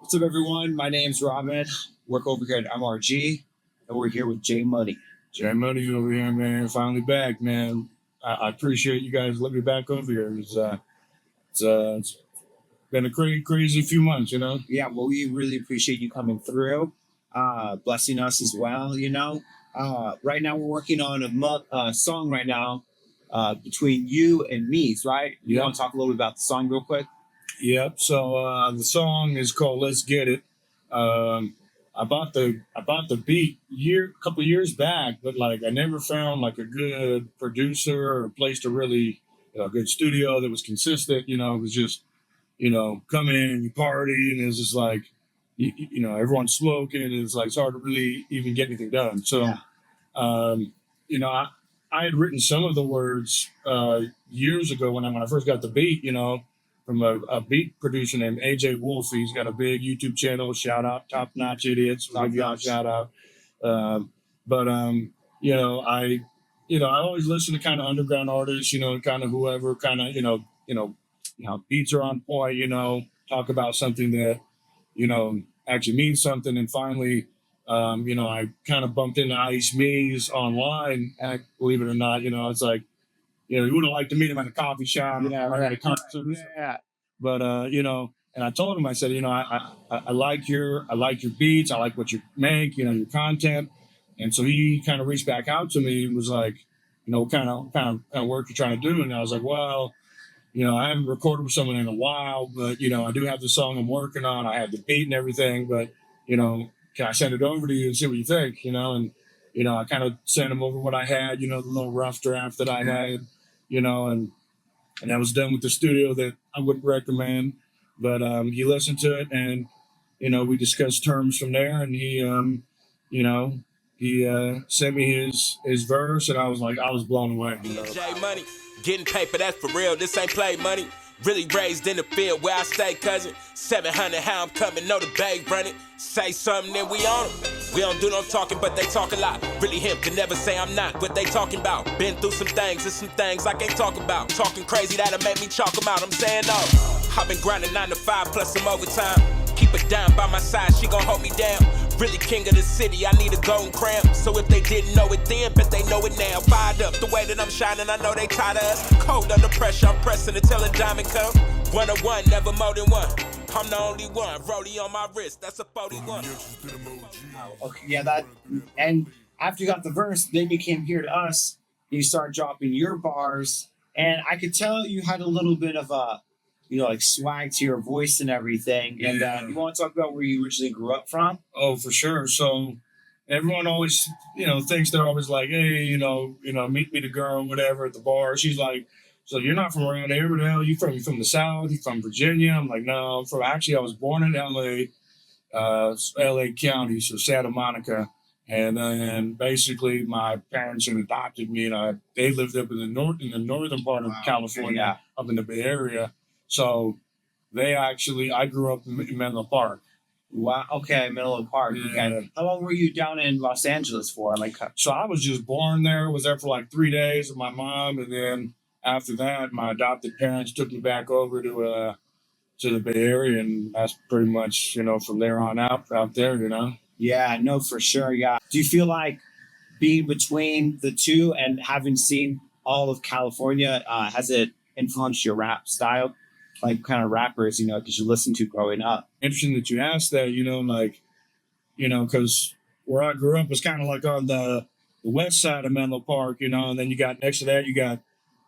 What's up, everyone? My name's Robin. Work over here at MRG, and we're here with J Money. J Money over here, man. Finally back, man. I appreciate you guys letting me back over here. It's been a crazy few months, you know. Yeah, well, we really appreciate you coming through, blessing us as well. Right now we're working on a song right now between you and me, right? You want to talk a little bit about the song real quick? Yep. So the song is called "Let's Get It." I bought the beat a couple years back, but like I never found like a good producer or a place to really a good studio that was consistent. You know, it was just come in and you party, and it's just like everyone's smoking, and it's like it's hard to really even get anything done. So, I had written some of the words years ago when I first got the beat. From a beat producer named AJ Wolf. He's got a big YouTube channel. Shout out, Top Notch Idiots. I'll give y'all a shout out. I always listen to kind of underground artists. Kind of whoever kind of beats are on point. Talk about something that actually means something. And finally, I kind of bumped into Ice Mees online. And believe it or not, it's like. You would have liked to meet him at a coffee shop or at a concert. Yeah. But and I told him, I said, I like your beats, I like what you make, your content. And so he kind of reached back out to me and was like, what kind of work you're trying to do. And I was like, well, I haven't recorded with someone in a while, but I do have the song I'm working on. I have the beat and everything, but can I send it over to you and see what you think? And I kind of sent him over what I had, the little rough draft that I had. And I was done with the studio that I wouldn't recommend, but he listened to it, and we discussed terms from there, and he sent me his verse, and I was blown away. J Money, getting paper, that's for real. This ain't play money. Really raised in the field where I stay, cousin. 700 how I'm coming, know the bag running. Say something, then we on them. We don't do no talking, but they talk a lot. Really him can never say I'm not what they talking about. Been through some things, there's some things I can't talk about. Talking crazy, that'll make me chalk them out. I'm saying no. I've been grinding 9 to 5 plus some overtime. Keep it down by my side, she gon' hold me down. Really king of the city, I need a golden crown. So if they didn't know it then, bet they know it now. Fired up, the way that I'm shining, I know they tired of us. Cold under pressure, I'm pressing until a diamond come. 101, never more than one. I'm the only one, rollie on my wrist, that's a 41. Okay, yeah, and after you got the verse, then you came here to us, you started dropping your bars, and I could tell you had a little bit of a, like swag to your voice and everything. And you want to talk about where you originally grew up from? Oh, for sure. So everyone always, thinks they're always like, hey, meet me the girl, whatever, at the bar. She's like, so you're not from around here, but the hell you from? You from the South? You from Virginia? I'm like, no, I'm from, actually, I was born in LA, LA County, so Santa Monica. And then basically my parents had adopted me, and they lived up in the northern part of California, up in the Bay Area. So I grew up in Menlo Park. Wow. Okay, Menlo Park. Yeah. Okay. How long were you down in Los Angeles for? So I was just born there. Was there for like 3 days with my mom, and then after that, my adopted parents took me back over to the Bay Area, and that's pretty much from there on out there. Yeah, no, for sure. Yeah. Do you feel like being between the two and having seen all of California, has it influenced your rap style? Like kind of rappers, because you listened to growing up. Interesting that you asked that, because where I grew up was kind of like on the west side of Menlo Park, and then you got next to that, you got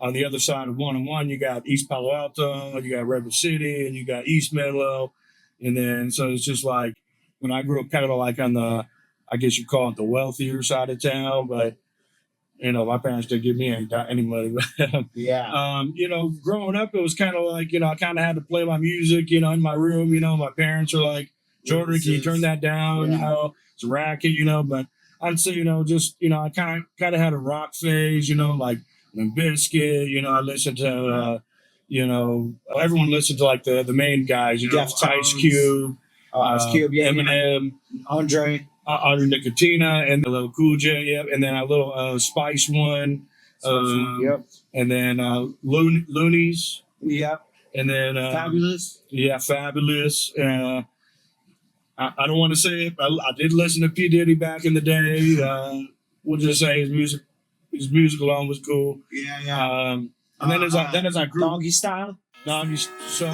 on the other side of 101, you got East Palo Alto, you got Redwood City, and you got East Menlo. And then, so it's just like, when I grew up kind of like on the, I guess you call it the wealthier side of town, but my parents didn't give me any money. Yeah. Growing up, it was kind of like, I kind of had to play my music, in my room. My parents are like, Jordan, can you turn that down? Yeah. It's a racket, but I'd say, I kind of had a rock phase, like Limp Bizkit, I listened to, everyone listened to like the main guys, Ice Cube, Eminem, Andre Nicotina, and a little Cool J, and then a little Spice One, and then Loonies, and then Fabulous, Fabulous, I don't want to say it, but I did listen to P. Diddy back in the day. We'll just say his music alone was cool. Yeah. And then as I grew, Doggy Style. so.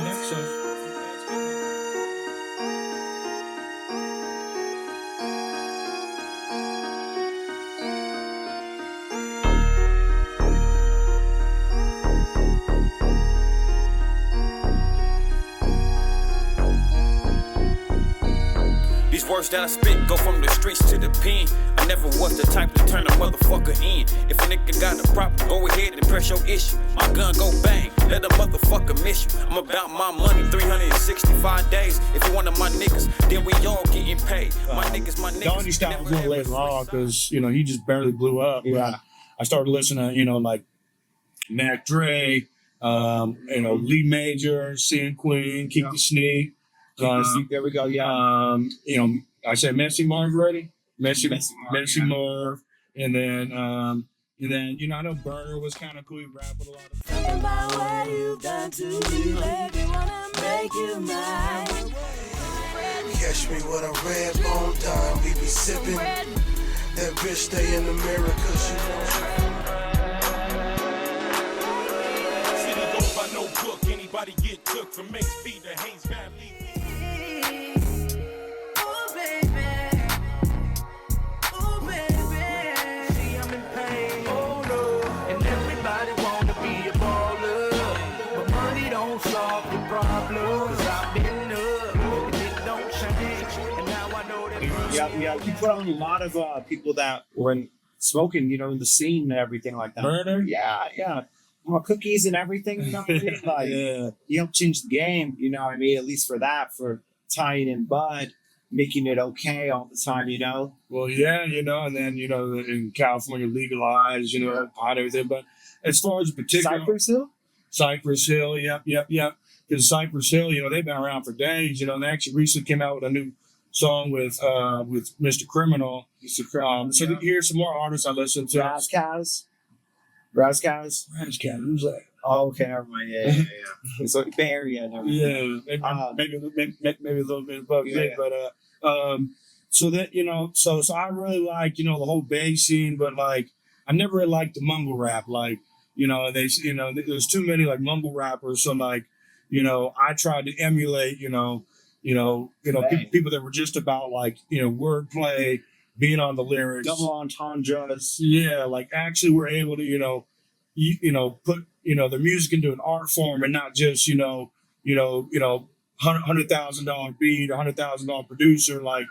These words that I spit go from the streets to the pen. I never was the type to turn a motherfucker in. If a nigga got a problem, go ahead and press your issue. My gun go bang, let a motherfucker miss you. I'm about my money 365 days. If you one of my niggas, then we all getting paid. My niggas. Doggy Style was a little later on because, he just barely blew up. Yeah. I started listening to, like Mac Dre, Lee Major, Sin Queen, Keep the Sneak. There we go. Yeah. I said Messy Marv already. Messy Marv, Marv, and then I know Burner was kind of cool. He rapped with a lot of. Something about what you've done to me, baby, wanna make you mine. Catch me with a red bone dime, we be sipping. That bitch stay in the mirror cause she City go by no book, anybody get took from Mace B to Haynes Valley. Yeah. You put on a lot of people that were smoking, in the scene and everything like that. Burner? Yeah. Well, cookies and everything, like, Yeah. you help change the game, what I mean? At least for tying in bud, making it okay all the time, Well, yeah, and then in California legalized, pot everything. But as far as particular Cypress Hill? Yep. Because Cypress Hill, they've been around for days. They actually recently came out with a new song with Mr. Criminal. So here's some more artists I listen to. Razzcazz? Razzcazz, who's that? Oh, okay, never mind. Yeah. It's like Bay Area and everything. Yeah, maybe a little bit above me, but so that so I really like the whole Bay scene, but like I never really liked the mumble rap. Like there's too many like mumble rappers. So like I tried to emulate people that were just about like wordplay, being on the lyrics, double entendres. Yeah, like actually we're able to put the music into an art form and not just $100,000 beat, $100,000 producer. Like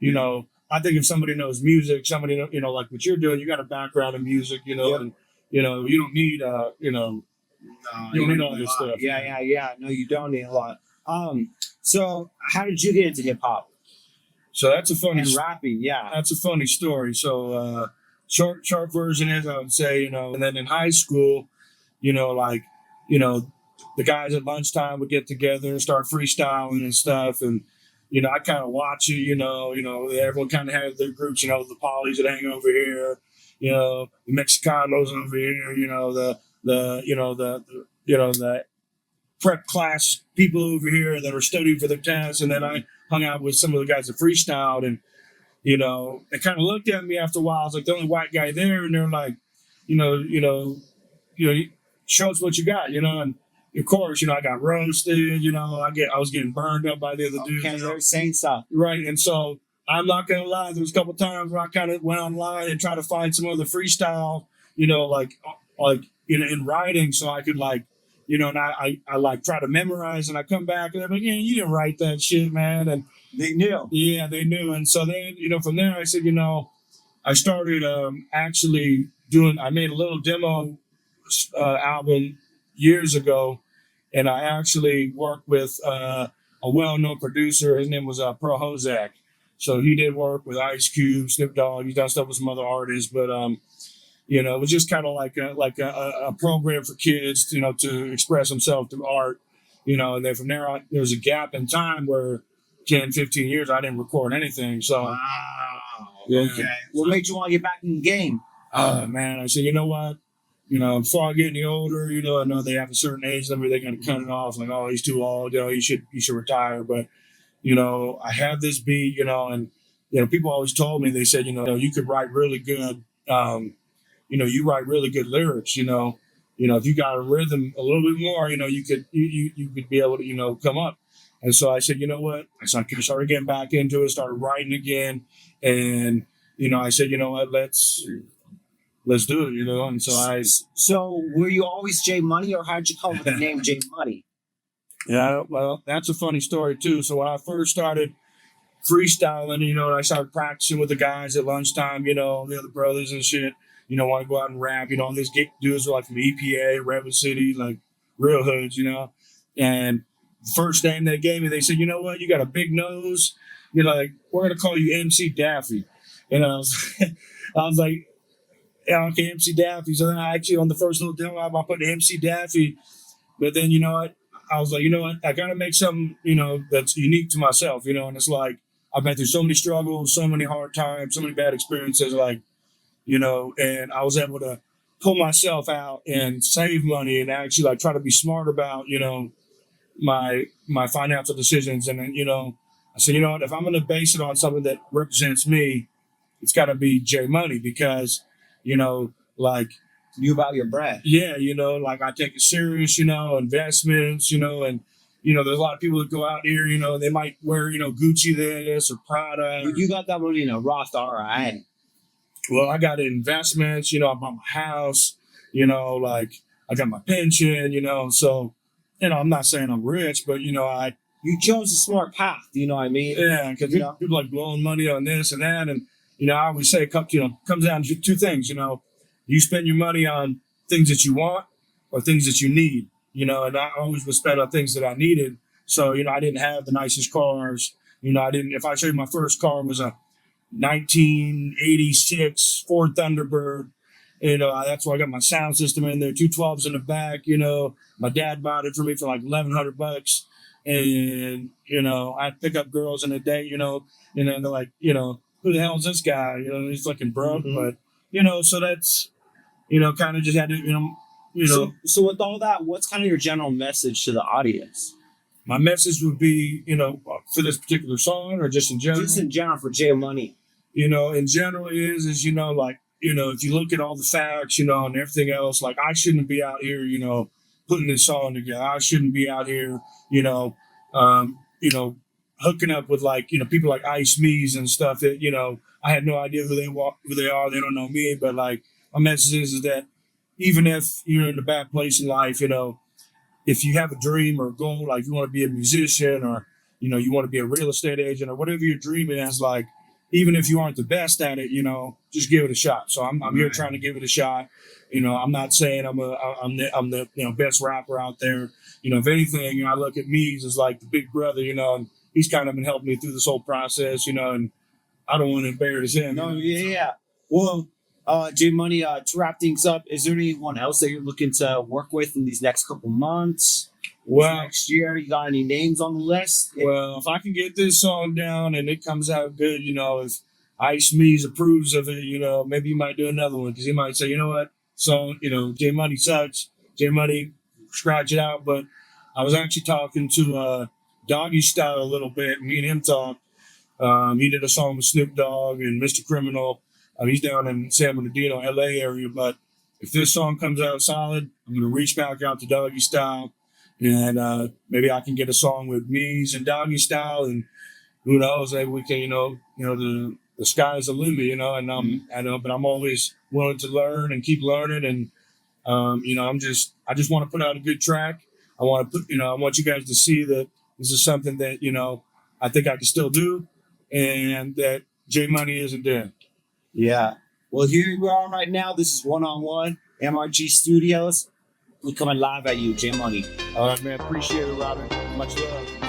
I think if somebody knows music, somebody like what you're doing, you got a background in music, and you don't need you don't need all this stuff. Yeah. No, you don't need a lot. So how did you get into hip hop? So that's a funny and rapping, yeah. That's a funny story. So short version is I would say, and then in high school, the guys at lunchtime would get together and start freestyling and stuff. And, I kind of watch it, everyone kind of had their groups, the polys that hang over here, the Mexicanos over here, the prep class people over here that are studying for their tests. And then I hung out with some of the guys that freestyled, and they kind of looked at me after a while. I was like the only white guy there, and they're like, show us what you got, and of course, I got roasted. I was getting burned up by the other dudes. Okay, they're saying stuff, right? And so I'm not gonna lie, there was a couple times where I kind of went online and tried to find some other freestyle, in writing, so I could and I like try to memorize, and I come back and I'm like, you didn't write that shit, man. And they knew. Yeah, they knew. And so then, from there I said, I started actually I made a little demo album years ago, and I actually worked with a well-known producer. His name was Pearl Hozak. So he did work with Ice Cube, Snoop Dogg. He's done stuff with some other artists, but it was just kind of like a program for kids, to express themselves through art, and then from there on, there was a gap in time where 10, 15 years, I didn't record anything. So, wow. Yeah. Okay. What made you want to get back in the game? Oh, man. I said, you know what? Before I get any older, I know they have a certain age limit, they're going to cut it off. Like, oh, he's too old, you should retire. But, I have this beat, and people always told me, they said, you could write really good, you write really good lyrics, if you got a rhythm a little bit more, you could be able to, come up. And so I said, you know what? I started getting back into it, started writing again. And, I said, you know what, let's do it, And So were you always J Money, or how'd you come up with the name J Money? Yeah, well, that's a funny story too. So when I first started freestyling, and I started practicing with the guys at lunchtime, the other brothers and shit, want to go out and rap, all these dudes were like from EPA, Redwood City, like real hoods, And the first name they gave me, they said, you know what, you got a big nose, we're gonna call you MC Daffy. And I was like, yeah, okay, MC Daffy. So then I actually, on the first little demo album, I put MC Daffy. But then, I was like, I got to make something, that's unique to myself, and it's like, I've been through so many struggles, so many hard times, so many bad experiences, and I was able to pull myself out and save money and actually try to be smart about, my financial decisions. And then, I said, what, if I'm going to base it on something that represents me, it's got to be J Money, because, You about your bread. yeah, I take it serious, investments, and, there's a lot of people that go out here, they might wear, Gucci this or Prada. You got that money in a Roth IRA. Well, I got investments, I bought my house, I got my pension, so, I'm not saying I'm rich, but, You chose a smart path, you know what I mean? yeah, because people like blowing money on this and that. And, I always say, it comes down to two things, you spend your money on things that you want or things that you need, and I always would spend on things that I needed. So, I didn't have the nicest cars. If I show you my first car was a 1986 Ford Thunderbird. That's why I got my sound system in there, 212s in the back. My dad bought it for me for like $1,100. And, I'd pick up girls in a day, and then they're like, who the hell is this guy? He's looking broke. Mm-hmm. But, so that's, kind of just had to, So with all that, what's kind of your general message to the audience? my message would be, for this particular song or just in general. Just in general for J Money. In general is, if you look at all the facts, and everything else, I shouldn't be out here, putting this song together. I shouldn't be out here, hooking up with people like Ice Mees and stuff that, I had no idea who they are. They don't know me. But my message is that even if you're in a bad place in life, if you have a dream or a goal, you want to be a musician or, you want to be a real estate agent or whatever your dream is, even if you aren't the best at it, just give it a shot. So I'm here trying to give it a shot. I'm not saying I'm the best rapper out there. If anything, I look at me as like the big brother, and he's kind of been helping me through this whole process, and I don't want to embarrass him. No, yeah. Well, J Money, to wrap things up, is there anyone else that you're looking to work with in these next couple months? Well, Next year, you got any names on the list? Well, if I can get this song down and it comes out good, if Ice Mees approves of it, maybe you might do another one, because he might say, you know what, song, J Money sucks. J Money, scratch it out. But I was actually talking to Doggy Style a little bit. Me and him talked. He did a song with Snoop Dogg and Mr. Criminal. He's down in San Bernardino, LA area. But if this song comes out solid, I'm going to reach back out to Doggy Style. And maybe I can get a song with Mees and Doggy Style, and who knows? Maybe we can, the sky's the limit, And I know, but I'm always willing to learn and keep learning. And I just want to put out a good track. I want you guys to see that this is something that I think I can still do, and that J Money isn't dead. Yeah. Well, here we are right now. This is One-on-One, MRG Studios. We're coming live at you, J Money. All right, man. Appreciate it, Robin. Much love.